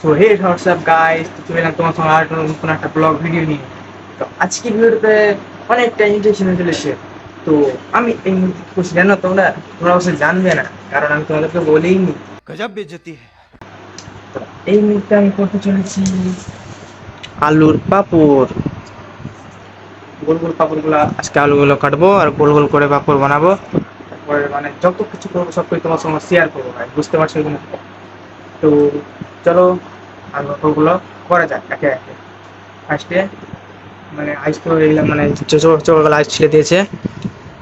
So hey WhatsApp guys, তো চলে এলাম তোমার সঙ্গে আর নতুন একটা ব্লগ ভিডিও নিয়ে। তো আজকের ভিডিওতে অনেকটা ইন্টারেস্টিং হয়ে চলেছে। তো আমি এই মুহূর্তে খুশি, জানো তোমরা তোমরা অবশ্যই জানবে না, কারণ আমি তোমাদেরকে বলিনি। गजब बेइज्जती है। তো এই মুহূর্তে আমি করতে চলেছি আলুর পাঁপড়। গোল গোল পাঁপড়গুলো আজকে আলুগুলো কাটবো আর গোল গোল করে পাঁপড় বানাবো। তারপরে মানে যত কিছু করবো সব কিছু তোমার সঙ্গে শেয়ার করবো ভাই, বুঝতে পারছো কি না? তো চলো আর গল্পগুলো করা যাক একে একে। ফার্স্টে মানে আইস তো এগুলো মানে চোখগুলো আইস ছেড়ে দিয়েছে,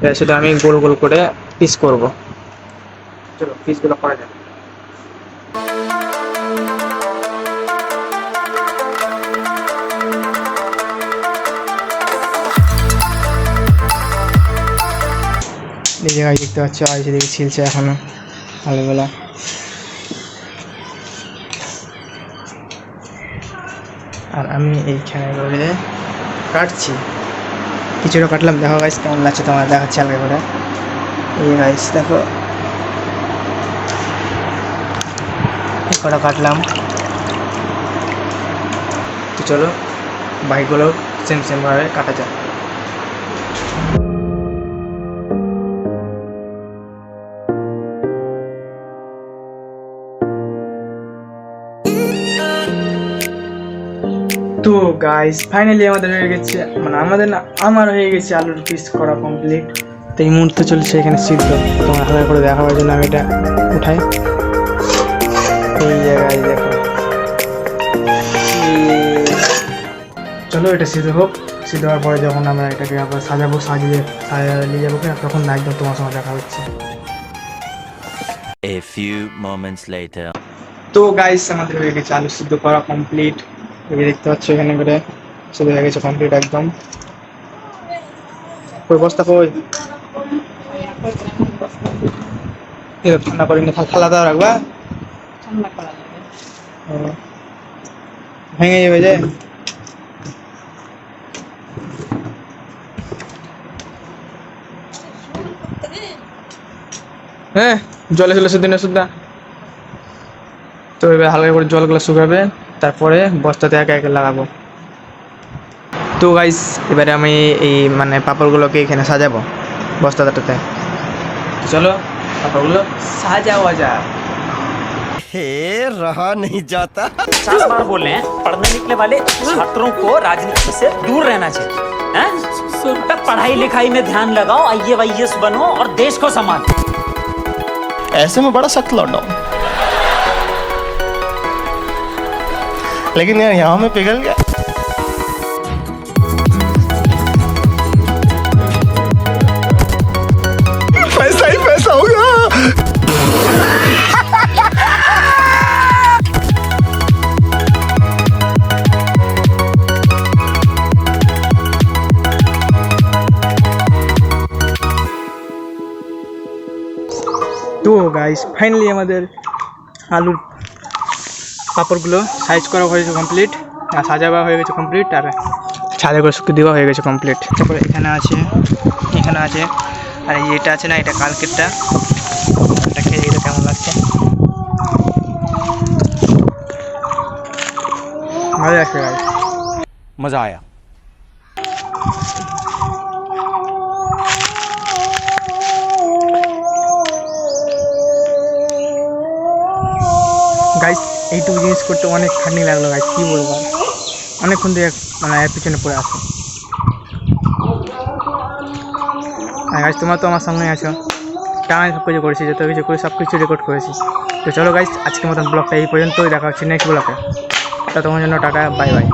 এবার শুধু আমি গোল গোল করে পিস করব। চলো পিসগুলো করা যাক। এই জায়গায় দেখতে পাচ্ছ আইস দিকে ছিলছে এখনো আলুগুলা। আর আমি এইখানে করে কাটছি, কিছুটা কাটলাম। দেখো গাইস কেমন লাগছে, তোমার দেখাচ্ছি হালকা করে। এই গাইস দেখো কটা কাটলাম। তো চলো বাইকগুলো সেম সেম ভাবে কাটা যায়। তো গাইস ফাইনালি আমাদের হয়ে গেছে, মানে আমাদের না আমার হয়ে গেছে আলুর পিস করা কমপ্লিট। তো এই মুহূর্তে চলছে এখানে সিদ্ধ, তোমার হালকা করে দেখাবার জন্য আমি এটা উঠাই। এই জায়গায় দেখো, চলো এটা সিদ্ধ হোক। সিদ্ধ হওয়ার পরে যখন আমরা এটাকে আবার সাজাবো, সাজিয়ে নিয়ে যাবো তখন না একদম তোমার সঙ্গে দেখা হচ্ছে। A few moments later. তো গাইস আমাদের হয়ে গেছে আলু সিদ্ধ করা কমপ্লিট। এই দেখতে পাচ্ছ এখানে করে সিদ্ধ হয়ে গেছে কমপ্লিট একদম। কই বস্তা কই? এটা ঠান্ডা করে নিয়ে থালা দাও রাখবা, ঠান্ডা করা যাবে। ভেঙে যাবে যে। হ্যাঁ জলে চলে শুদ্ধ না শুদ্ধা। তো এবার হালকা করে জলগুলো শুকাবে, তারপরে বস্তাতে একে একে লাগাবো। তো গাইস এবারে আমি এই মানে পাঁপড়গুলোকে এখানে সাজাবো বস্তাটাতে। চলো পাঁপড়গুলো সাজাওয়া যাক। हे रहा नहीं जाता। 50 बार बोले हैं पढ़ने निकले वाले छात्रों को राजनीति से दूर रहना चाहिए हैं? बेटा पढ़ाई लिखाई में ध्यान लगाओ, IAS बनो और देश को संभालो। ऐसे में बड़ा सख्त लौटा हूं, लेकिन यार यहाँ में पिघल गया। पैसा ही पैसा होगा। তো গাইস ফাইনালি আমাদের আলুর পাঁপড়গুলো সাইজ করা হয়েছে কমপ্লিট, আর সাজাবা হয়ে গেছে কমপ্লিট, আর ছাদে করে শুকিয়ে দেওয়া হয়ে গেছে কমপ্লিট। তারপরে এখানে আছে, এখানে আছে, আর এই এটা আছে না, এটা কালকেরটা। এটা খেয়ে এটা কেমন লাগছে, ভালো লাগছে গাইস। मजा आया। গাইস এইটুকু জিনিস করতে অনেক খাটনি লাগলো গাইস, কী বলবো, অনেকক্ষণ দিয়ে মানে এর পিছনে পড়ে আসো। আর গাইস তোমরা তো আমার সঙ্গে আছো, টানায় সব কিছু করেছি, যত কিছু করে সব কিছু রেকর্ড করেছি। তো চলো গাইস আজকের মতন ব্লগটা এই পর্যন্তই, দেখা হচ্ছে নেক্সট ব্লগে। ততক্ষণ জন্য টাটা, বাই বাই।